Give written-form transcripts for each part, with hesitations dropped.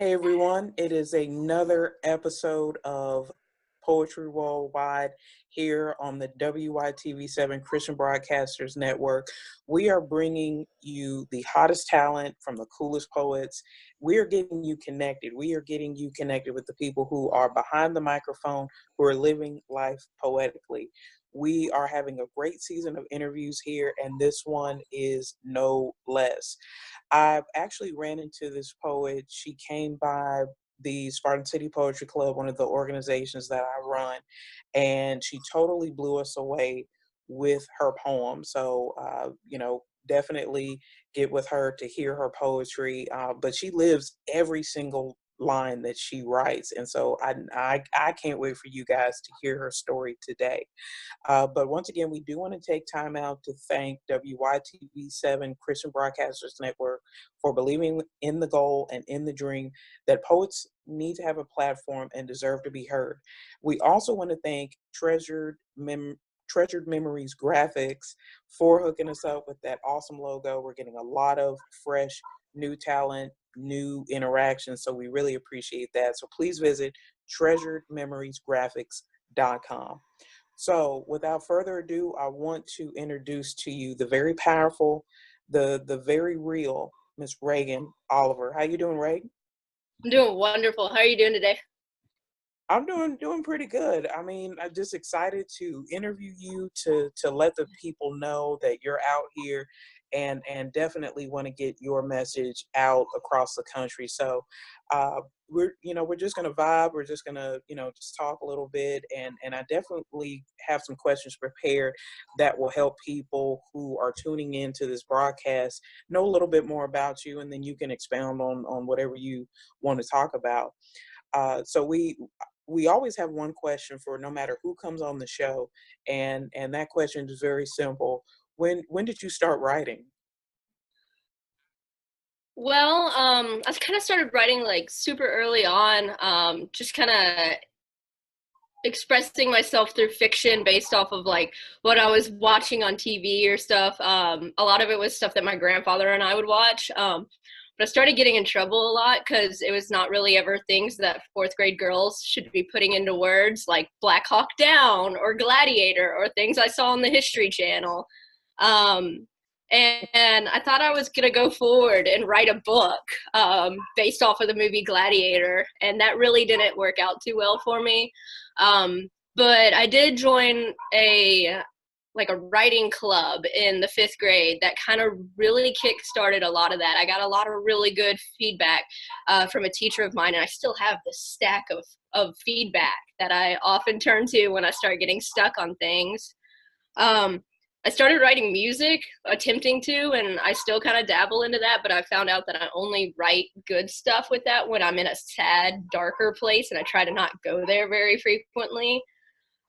Hey everyone, it is another episode of Poetry Worldwide here on the WYTV7 Christian Broadcasters Network. We are bringing you the hottest talent from the coolest poets. We are getting you connected. We are getting you connected with the people who are behind the microphone, who are living life poetically. We are having a great season of interviews here, and this one is no less. I actually ran into this poet. She came by the Spartan City Poetry Club, one of the organizations that I run, and she totally blew us away with her poem. So, definitely get with her to hear her poetry. But she lives every single line that she writes, and so I can't wait for you guys to hear her story today. But once again, we do want to take time out to thank WYTV7 Christian Broadcasters Network for believing in the goal and in the dream that poets need to have a platform and deserve to be heard. We also want to thank Treasured Memories Graphics for hooking us up with that awesome logo. We're getting a lot of fresh, new talent, new interactions, so we really appreciate that. So please visit treasuredmemoriesgraphics.com. So, without further ado, I want to introduce to you the very powerful, the very real Miss Ragan Oliver. How you doing, Reagan? I'm doing wonderful. How are you doing today? I'm doing pretty good. I mean, I'm just excited to interview you to let the people know that you're out here and definitely want to get your message out across the country. So we're just gonna vibe, we're just gonna, just talk a little bit and I definitely have some questions prepared that will help people who are tuning into this broadcast know a little bit more about you, and then you can expound on whatever you want to talk about. So we always have one question for no matter who comes on the show, and that question is very simple. When did you start writing? Well, I kind of started writing like super early on, just kind of expressing myself through fiction based off of like what I was watching on TV or stuff. A lot of it was stuff that my grandfather and I would watch. But I started getting in trouble a lot because it was not really ever things that fourth grade girls should be putting into words like Black Hawk Down or Gladiator or things I saw on the History Channel. Um, and I thought I was going to go forward and write a book based off of the movie Gladiator. And that really didn't work out too well for me. But I did join a writing club in the fifth grade that kind of really kick-started a lot of that. I got a lot of really good feedback from a teacher of mine, and I still have this stack of feedback that I often turn to when I start getting stuck on things. I started writing music, attempting to, and I still kind of dabble into that, but I found out that I only write good stuff with that when I'm in a sad, darker place, and I try to not go there very frequently.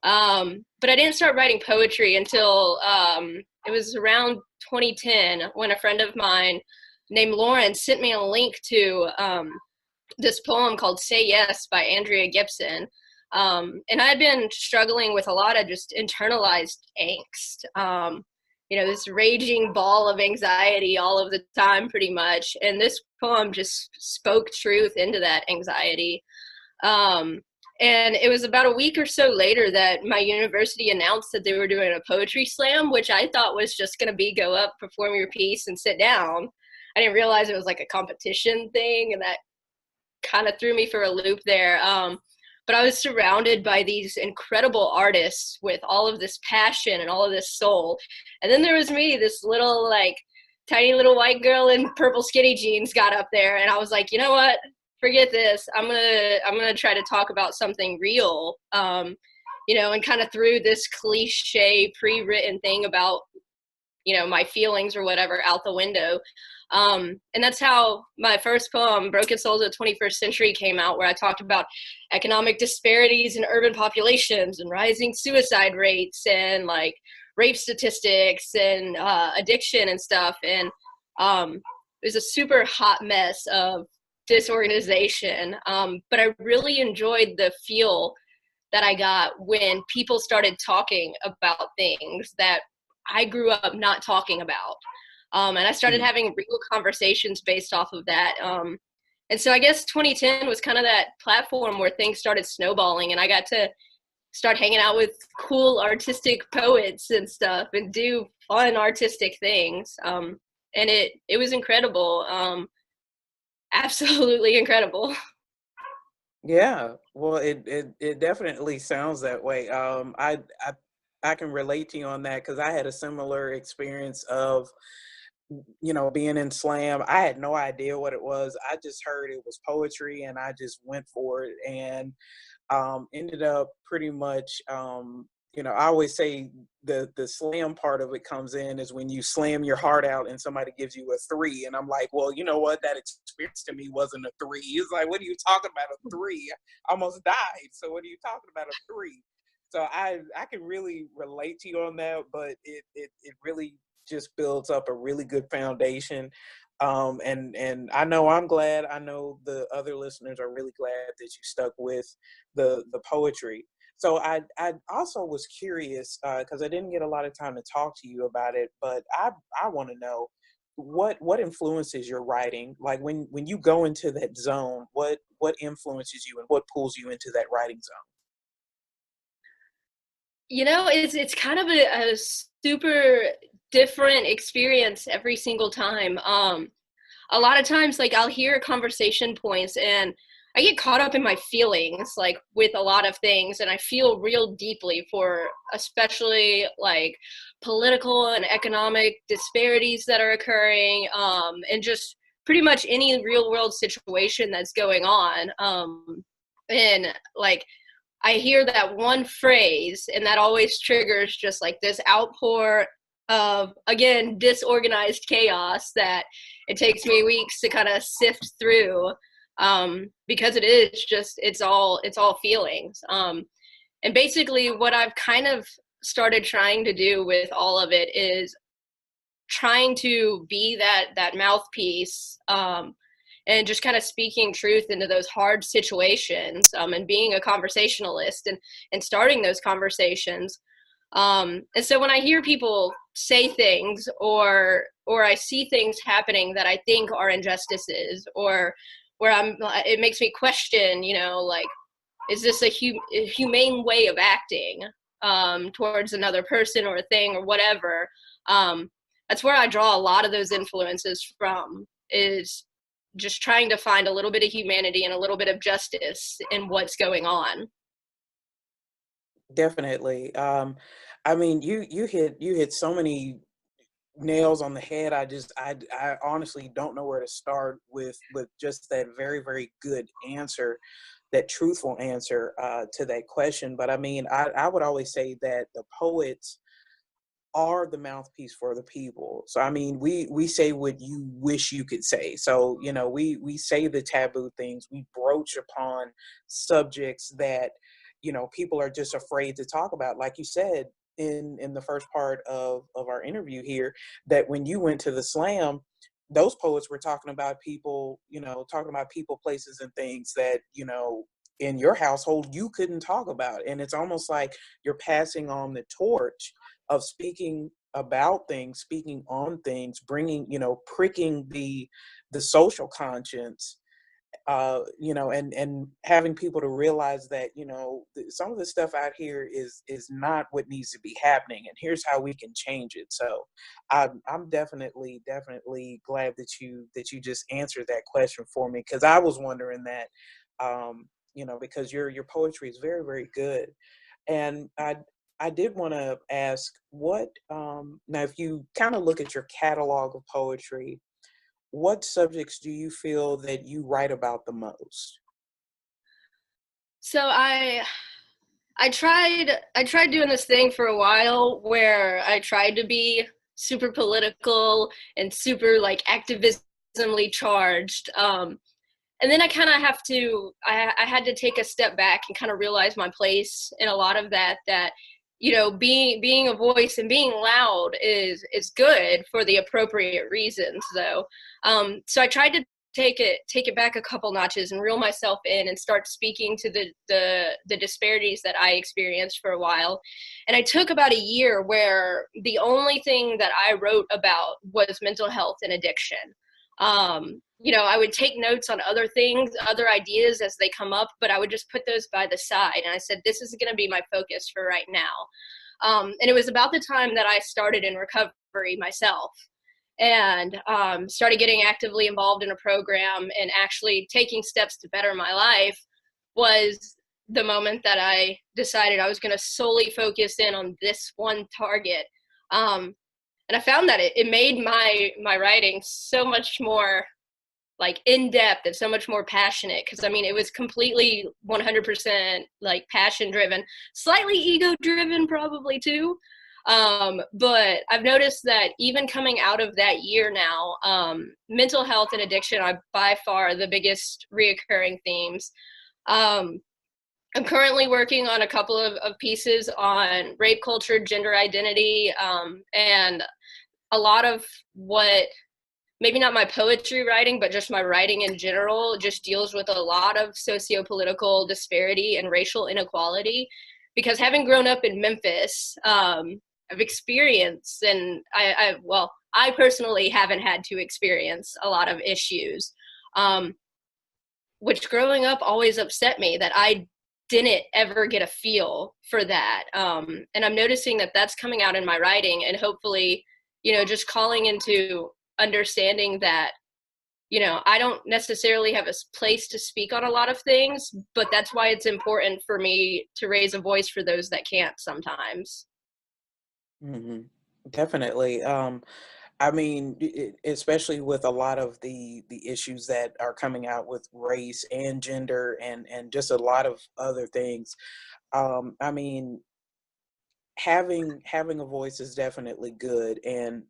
But I didn't start writing poetry until it was around 2010 when a friend of mine named Lauren sent me a link to this poem called Say Yes by Andrea Gibson. And I had been struggling with a lot of just internalized angst. This raging ball of anxiety all of the time, pretty much. And this poem just spoke truth into that anxiety. And it was about a week or so later that my university announced that they were doing a poetry slam, which I thought was just going to be go up, perform your piece, and sit down. I didn't realize it was like a competition thing, and that kind of threw me for a loop there. But I was surrounded by these incredible artists with all of this passion and all of this soul. And then there was me, this little, like, tiny little white girl in purple skinny jeans got up there, and I was like, you know what? Forget this. I'm gonna try to talk about something real. And kind of threw this cliche pre-written thing about my feelings or whatever out the window. And that's how my first poem, Broken Souls of the 21st Century, came out, where I talked about economic disparities in urban populations and rising suicide rates and like rape statistics and addiction and stuff. And it was a super hot mess of disorganization. But I really enjoyed the feel that I got when people started talking about things that I grew up not talking about. And I started having real conversations based off of that. And so I guess 2010 was kind of that platform where things started snowballing, and I got to start hanging out with cool artistic poets and stuff and do fun artistic things. And it was incredible. Absolutely incredible. Yeah, well, it definitely sounds that way. I can relate to you on that because I had a similar experience of, being in slam. I had no idea what it was. I just heard it was poetry and I just went for it, and ended up pretty much, I always say the slam part of it comes in is when you slam your heart out and somebody gives you a three, and I'm like, well, you know what, that experience to me wasn't a three. It's like, what are you talking about, a three? I almost died, so what are you talking about, a three? So I can really relate to you on that, but it really just builds up a really good foundation. And I know I'm glad. I know the other listeners are really glad that you stuck with the poetry. So I also was curious because I didn't get a lot of time to talk to you about it, but I want to know what influences your writing. Like when you go into that zone, what influences you and what pulls you into that writing zone? It's kind of a super different experience every single time. A lot of times, like, I'll hear conversation points and I get caught up in my feelings, like, with a lot of things, and I feel real deeply for especially like political and economic disparities that are occurring, and just pretty much any real world situation that's going on. And like, I hear that one phrase, and that always triggers just like this outpour of, again, disorganized chaos that it takes me weeks to kind of sift through, because it is just it's all feelings. And basically, what I've kind of started trying to do with all of it is trying to be that mouthpiece, and just kind of speaking truth into those hard situations, and being a conversationalist and starting those conversations. And so when I hear people say things, or I see things happening that I think are injustices, or where it makes me question, like, is this a humane way of acting, towards another person or a thing or whatever? Um, that's where I draw a lot of those influences from, is just trying to find a little bit of humanity and a little bit of justice in what's going on. Definitely. I mean, you hit so many nails on the head. I honestly don't know where to start with just that very, very good answer, that truthful answer to that question. But I mean, I would always say that the poets are the mouthpiece for the people. So I mean, we say what you wish you could say. So we say the taboo things. We broach upon subjects that people are just afraid to talk about. Like you said in the first part of our interview here, that when you went to the slam, those poets were talking about people, talking about people, places, and things that in your household you couldn't talk about. And it's almost like you're passing on the torch of speaking about things, speaking on things, bringing, pricking the social conscience, and having people to realize that, some of the stuff out here is not what needs to be happening, and here's how we can change it. So I'm definitely glad that you just answered that question for me, because I was wondering that, because your poetry is very, very good. And I did want to ask what, now if you kind of look at your catalog of poetry, what subjects do you feel that you write about the most? So I tried doing this thing for a while where I tried to be super political and super like activismly charged. And then I kind of I had to take a step back and kind of realize my place in a lot of that, being a voice and being loud is good for the appropriate reasons, though. So I tried to take it back a couple notches and reel myself in and start speaking to the disparities that I experienced for a while. And I took about a year where the only thing that I wrote about was mental health and addiction. I would take notes on other things, other ideas as they come up, but I would just put those by the side. And I said, this is going to be my focus for right now. And it was about the time that I started in recovery myself, and started getting actively involved in a program and actually taking steps to better my life, was the moment that I decided I was going to solely focus in on this one target. And I found that it made my writing so much more like in depth and so much more passionate, because I mean it was completely 100% like passion driven, slightly ego driven probably too, but I've noticed that even coming out of that year now, mental health and addiction are by far the biggest reoccurring themes. I'm currently working on a couple of pieces on rape culture, gender identity, and a lot of what, maybe not my poetry writing, but just my writing in general, just deals with a lot of socio-political disparity and racial inequality. Because having grown up in Memphis, I've experienced, and I personally haven't had to experience a lot of issues, which growing up always upset me that I didn't ever get a feel for that. And I'm noticing that that's coming out in my writing, and hopefully, just calling into understanding that, I don't necessarily have a place to speak on a lot of things, but that's why it's important for me to raise a voice for those that can't sometimes. Hmm. Definitely. I mean, especially with a lot of the issues that are coming out with race and gender and just a lot of other things. I mean, having a voice is definitely good, and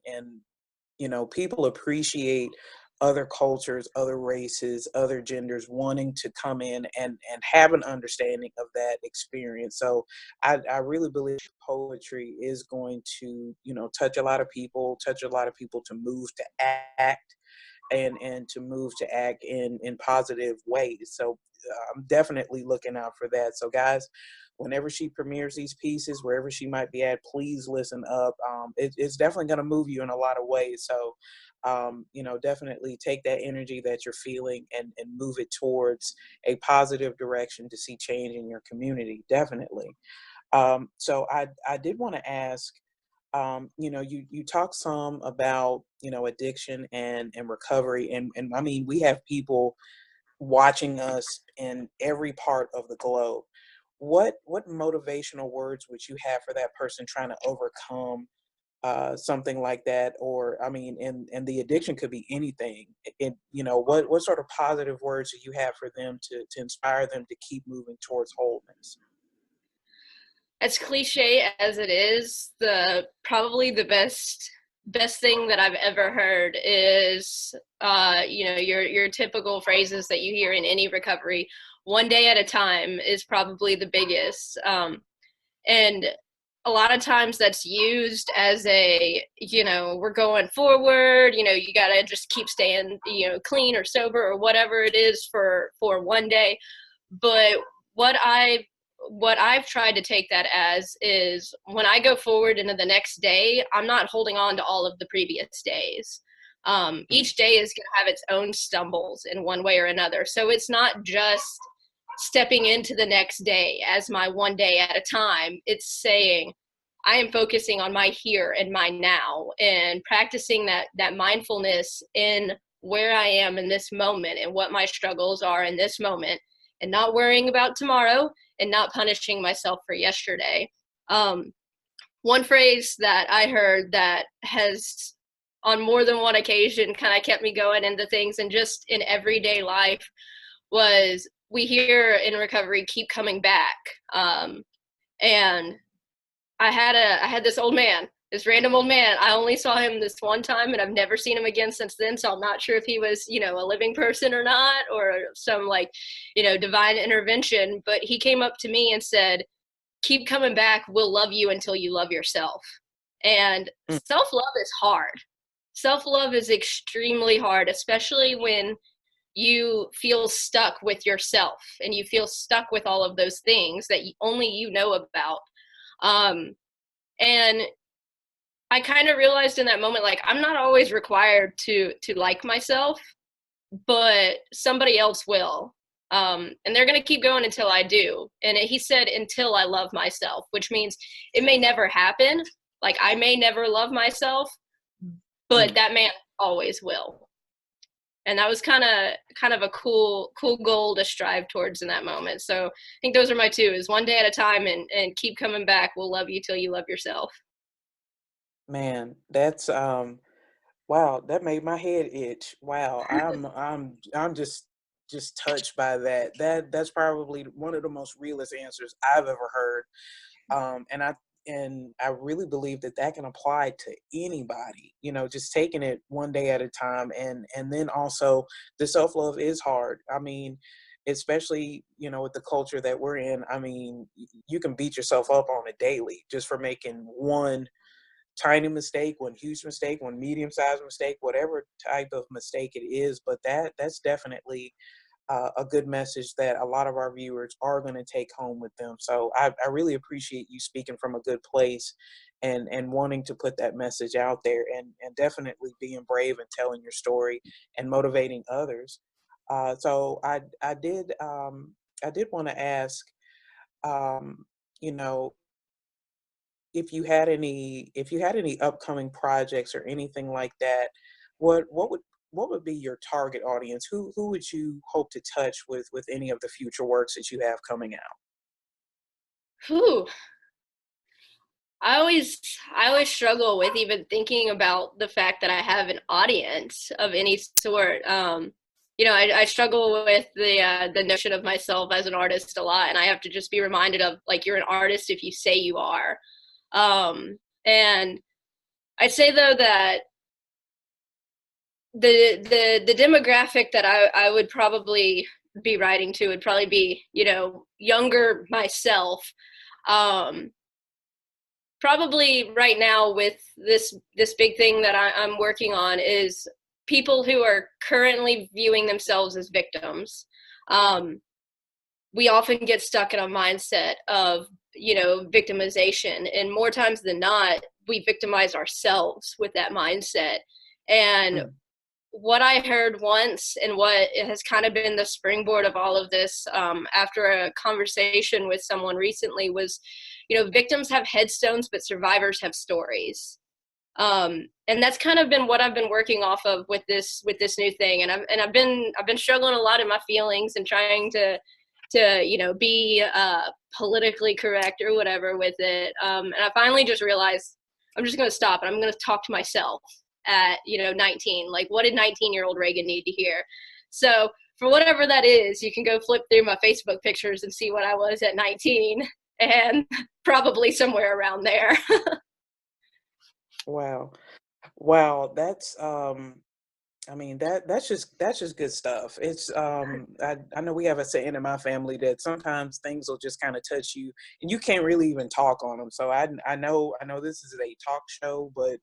people appreciate other cultures, other races, other genders wanting to come in and have an understanding of that experience. So I really believe poetry is going to, touch a lot of people, to move to act, and to move to act in positive ways. So I'm definitely looking out for that. So guys, whenever she premieres these pieces, wherever she might be at, please listen up. It's definitely going to move you in a lot of ways. So definitely take that energy that you're feeling and move it towards a positive direction to see change in your community. Definitely. So I did want to ask, you talk some about, addiction and recovery. And I mean, we have people watching us in every part of the globe. What motivational words would you have for that person trying to overcome something like that? Or I mean, and the addiction could be anything. What sort of positive words do you have for them to inspire them to keep moving towards wholeness? As cliche as it is, probably the best thing that I've ever heard is, your typical phrases that you hear in any recovery. One day at a time is probably the biggest, and a lot of times that's used as we're going forward. You gotta just keep staying, clean or sober or whatever it is for one day. But what I what I've tried to take that as is, when I go forward into the next day, I'm not holding on to all of the previous days. Each day is going to have its own stumbles in one way or another. So it's not just stepping into the next day as my one day at a time. It's saying, I am focusing on my here and my now, and practicing that mindfulness in where I am in this moment and what my struggles are in this moment, and not worrying about tomorrow and not punishing myself for yesterday. One phrase that I heard that has on more than one occasion kind of kept me going into things and just in everyday life was, we hear in recovery, keep coming back. And I had this old man, this random old man. I only saw him this one time, and I've never seen him again since then. So I'm not sure if he was, a living person or not, or some divine intervention. But he came up to me and said, keep coming back. We'll love you until you love yourself. And self-love is hard. Self-love is extremely hard, especially when you feel stuck with yourself and you feel stuck with all of those things that only you know about. And I kind of realized in that moment, like, I'm not always required to like myself, but somebody else will. And they're going to keep going until I do. And he said, until I love myself, which means it may never happen. Like, I may never love myself, but that man always will. And that was kind of a cool goal to strive towards in that moment. So I think those are my two, is one day at a time, and keep coming back. We'll love you till you love yourself. Man, that's wow, that made my head itch. Wow, I'm just touched by that. That's probably one of the most realist answers I've ever heard. And I really believe that that can apply to anybody. You know, just taking it one day at a time, and then also the self love is hard. I mean, especially with the culture that we're in. I mean, you can beat yourself up on a daily just for making one tiny mistake, one huge mistake, one medium-sized mistake, whatever type of mistake it is. But that's definitely a good message that a lot of our viewers are going to take home with them. So I really appreciate you speaking from a good place and wanting to put that message out there, and definitely being brave and telling your story and motivating others. So I did want to ask, um, you know, if you had any upcoming projects or anything like that, what would be your target audience? Who would you hope to touch with any of the future works that you have coming out? Whew. I always struggle with even thinking about the fact that I have an audience of any sort. I struggle with the notion of myself as an artist a lot, and I have to just be reminded of, like, you're an artist if you say you are. And I'd say, though, that the demographic that I would probably be writing to would probably be, younger myself. Um, Probably right now, with this big thing that I'm working on, is people who are currently viewing themselves as victims. We often get stuck in a mindset of, victimization, and more times than not, we victimize ourselves with that mindset. And Mm, what I heard once, and what has kind of been the springboard of all of this, after a conversation with someone recently, was, victims have headstones, but survivors have stories. And that's kind of been what I've been working off of with this new thing. And I've been struggling a lot in my feelings and trying to be politically correct or whatever with it. And I finally just realized I'm just going to stop, and I'm going to talk to myself at 19. Like, what did 19-year-old Ragan need to hear? So for whatever that is, you can go flip through my Facebook pictures and see what I was at 19, and probably somewhere around there. wow. Wow, that's I mean that's just good stuff. It's I know we have a saying in my family that sometimes things will just kind of touch you and you can't really even talk on them. So I know this is a talk show, but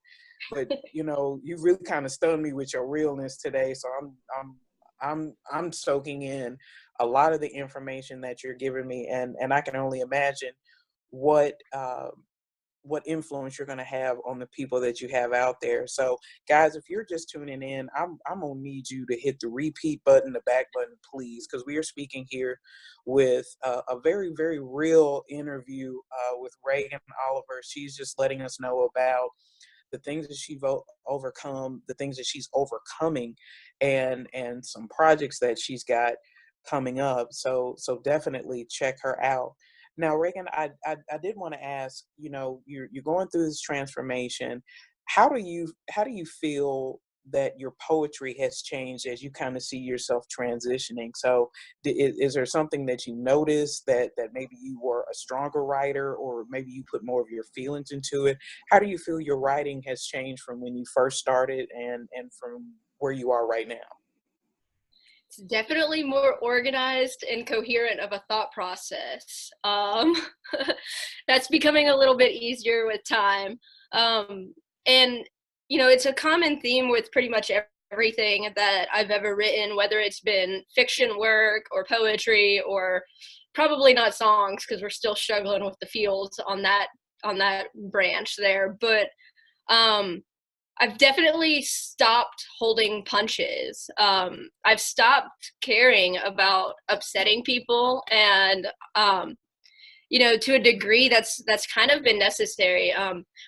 you really kind of stunned me with your realness today. So I'm soaking in a lot of the information that you're giving me, and I can only imagine what what influence you're going to have on the people that you have out there. So, guys, if you're just tuning in, I'm gonna need you to hit the repeat button, the back button, please, because we are speaking here with a very, very real interview with Ragan Oliver. She's just letting us know about the things that she's overcome, the things that she's overcoming, and some projects that she's got coming up. So definitely check her out. Now, Reagan, I did want to ask, you're going through this transformation. How do you feel that your poetry has changed as you kind of see yourself transitioning? So, is there something that you noticed that maybe you were a stronger writer, or maybe you put more of your feelings into it? How do you feel your writing has changed from when you first started and from where you are right now? It's definitely more organized and coherent of a thought process. That's becoming a little bit easier with time. And it's a common theme with pretty much everything that I've ever written, whether it's been fiction work or poetry, or probably not songs, because we're still struggling with the fields on that branch there. But um, I've definitely stopped holding punches. I've stopped caring about upsetting people, and you know, to a degree, that's kind of been necessary.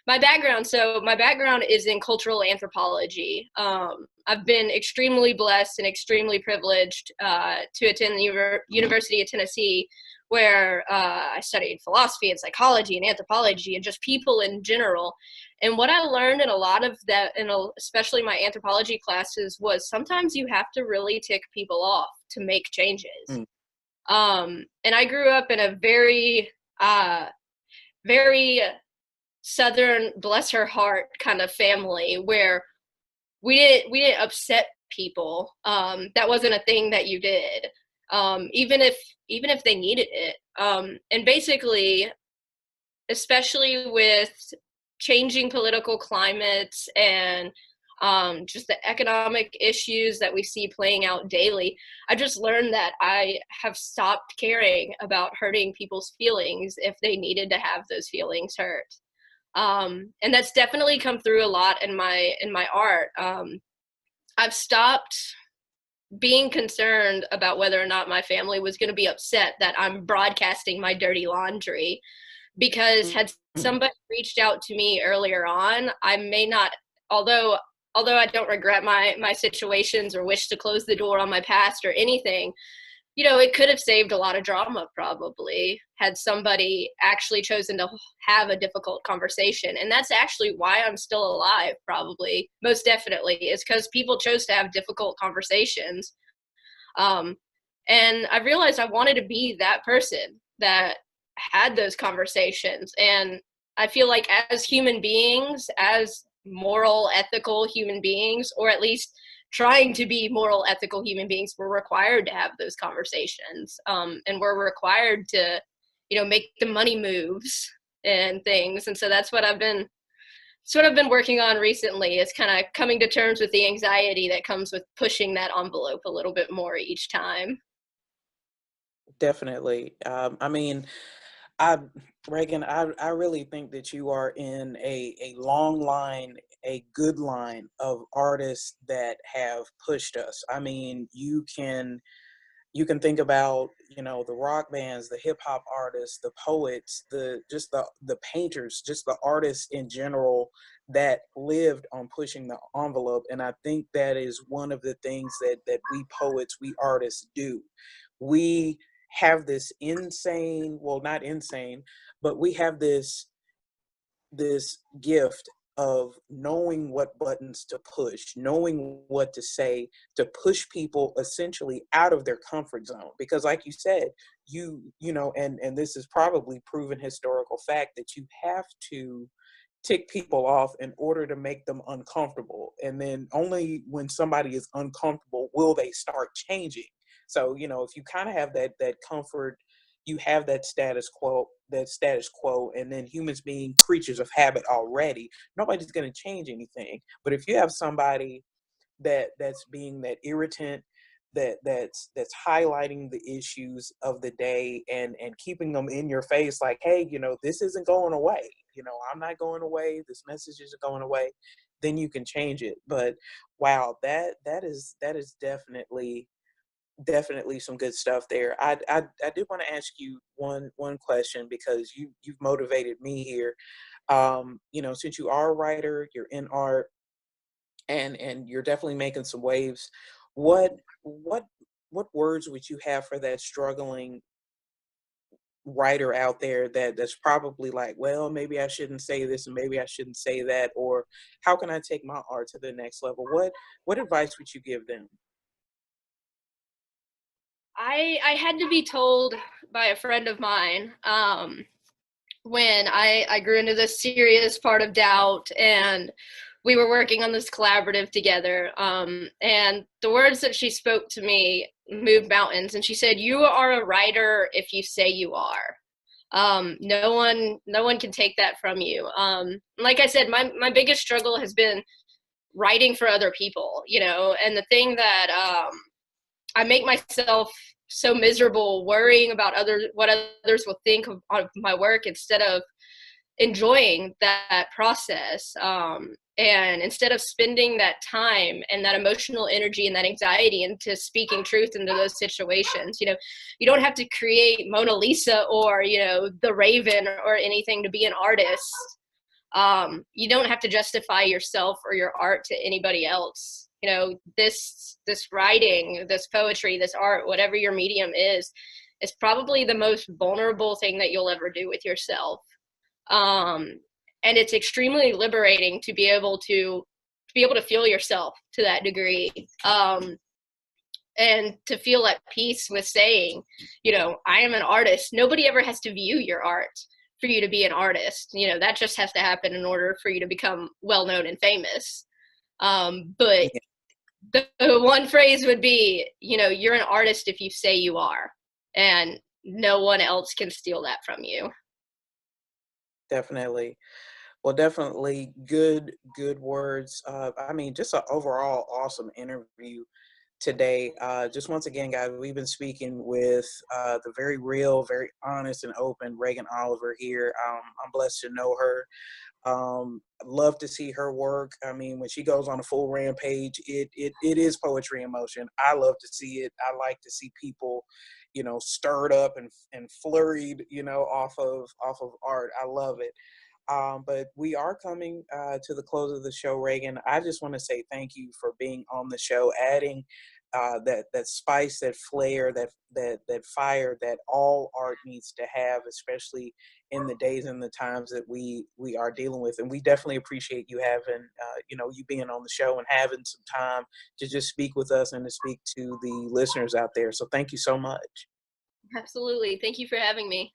My background is in cultural anthropology. I've been extremely blessed and extremely privileged to attend the University of Tennessee, where I studied philosophy and psychology and anthropology and just people in general. And what I learned in a lot of that, especially my anthropology classes, was sometimes you have to really tick people off to make changes. Mm. And I grew up in a very Southern, bless her heart, kind of family where we didn't upset people. That wasn't a thing that you did, even if they needed it. And basically, especially with changing political climates and just the economic issues that we see playing out daily, I just learned that I have stopped caring about hurting people's feelings if they needed to have those feelings hurt. And that's definitely come through a lot in my art. I've stopped being concerned about whether or not my family was going to be upset that I'm broadcasting my dirty laundry, because had somebody reached out to me earlier on, I may not, although I don't regret my situations or wish to close the door on my past or anything, you know, it could have saved a lot of drama probably had somebody actually chosen to have a difficult conversation. And that's actually why I'm still alive, probably, most definitely, is because people chose to have difficult conversations. And I realized I wanted to be that person that had those conversations. And I feel like as human beings, as moral, ethical human beings, or at least trying to be moral, ethical human beings, we're required to have those conversations. And we're required to, you know, make the money moves and things. And so that's what I've been working on recently, is kind of coming to terms with the anxiety that comes with pushing that envelope a little bit more each time. Definitely. I mean, I, Reagan, I really think that you are in a long line, a good line of artists that have pushed us. I mean, you can think about, you know, the rock bands, the hip hop artists, the poets, the painters, just the artists in general that lived on pushing the envelope. And I think that is one of the things that we poets, we artists do. We have this insane, well, not insane, but we have this gift of knowing what buttons to push, knowing what to say to push people essentially out of their comfort zone. Because like you said, you know, and this is probably proven historical fact, that you have to tick people off in order to make them uncomfortable. And then only when somebody is uncomfortable will they start changing. So, you know, if you kind of have that comfort, you have that status quo, and then humans being creatures of habit already, nobody's going to change anything. But if you have somebody that's being that irritant, that's highlighting the issues of the day and keeping them in your face, like, hey, you know, this isn't going away, you know, I'm not going away, this message isn't going away, then you can change it. But wow, that is definitely some good stuff there. I did want to ask you one question, because you've motivated me here. You know, since you are a writer, you're in art, and you're definitely making some waves. What what words would you have for that struggling writer out there that's probably like, well, maybe I shouldn't say this and maybe I shouldn't say that, or how can I take my art to the next level? What advice would you give them? I had to be told by a friend of mine, when I grew into this serious part of doubt, and we were working on this collaborative together. And the words that she spoke to me moved mountains. And she said, "You are a writer if you say you are. No one can take that from you." Like I said, my biggest struggle has been writing for other people, you know, and the thing that I make myself so miserable worrying about what others will think of my work, instead of enjoying that process. And instead of spending that time and that emotional energy and that anxiety into speaking truth into those situations, you know, you don't have to create Mona Lisa or, you know, the Raven or anything to be an artist. You don't have to justify yourself or your art to anybody else. You know, this writing, this poetry, this art, whatever your medium is probably the most vulnerable thing that you'll ever do with yourself. And it's extremely liberating to be able to feel yourself to that degree. And to feel at peace with saying, you know, I am an artist. Nobody ever has to view your art for you to be an artist. You know, that just has to happen in order for you to become well known and famous. But the one phrase would be, you know, you're an artist if you say you are, and no one else can steal that from you. Definitely. Well, definitely good words. I mean, just an overall awesome interview today. Just once again, guys, we've been speaking with the very real, very honest and open Ragan Oliver here. I'm blessed to know her. Love to see her work. I mean, when she goes on a full rampage, it is poetry in motion. I love to see it. I like to see people, you know, stirred up and flurried, you know, off of art. I love it. But we are coming to the close of the show, Ragan. I just want to say thank you for being on the show, adding that spice, that flair, that fire that all art needs to have, especially in the days and the times that we are dealing with. And we definitely appreciate you having, you know, you being on the show and having some time to just speak with us and to speak to the listeners out there. So thank you so much. Absolutely. Thank you for having me.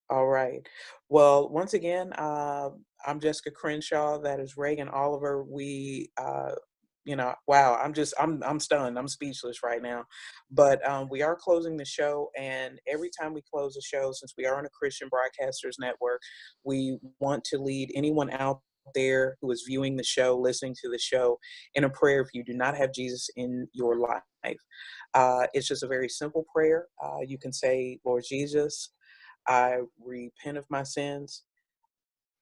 All right. Well, once again, I'm Jessica Crenshaw. That is Ragan Oliver. We, you know, wow, I'm stunned. I'm speechless right now. But we are closing the show, and every time we close a show, since we are on a Christian Broadcasters Network, we want to lead anyone out there who is viewing the show, listening to the show, in a prayer if you do not have Jesus in your life. It's just a very simple prayer. You can say, Lord Jesus, I repent of my sins.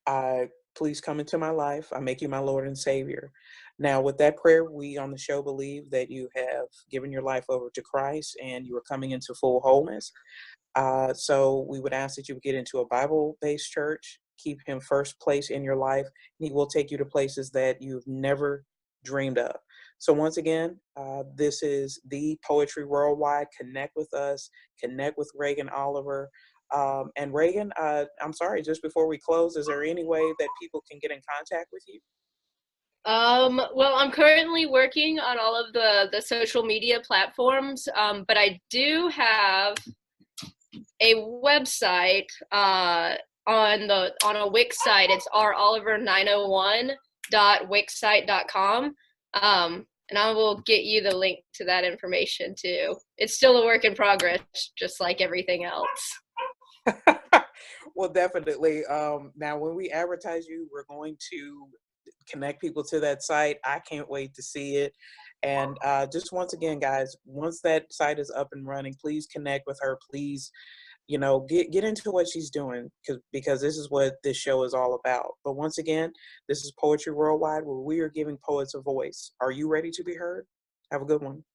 I please come into my life. I make you my Lord and Savior. Now, with that prayer, we on the show believe that you have given your life over to Christ and you are coming into full wholeness. So we would ask that you would get into a Bible-based church, keep him first place in your life, and he will take you to places that you've never dreamed of. So once again, this is the Poetry Worldwide. Connect with us, connect with Ragan Oliver. And Ragan, I'm sorry, just before we close, is there any way that people can get in contact with you? Well, I'm currently working on all of the social media platforms, but I do have a website on a Wix site. It's roliver901.wixsite.com. And I will get you the link to that information too. It's still a work in progress, just like everything else. Well, definitely. Now, when we advertise you, we're going to connect people to that site. I can't wait to see it. And just once again, guys, once that site is up and running, please connect with her. Please, you know, get into what she's doing because this is what this show is all about. But once again, this is Poetry Worldwide, where we are giving poets a voice. Are you ready to be heard? Have a good one.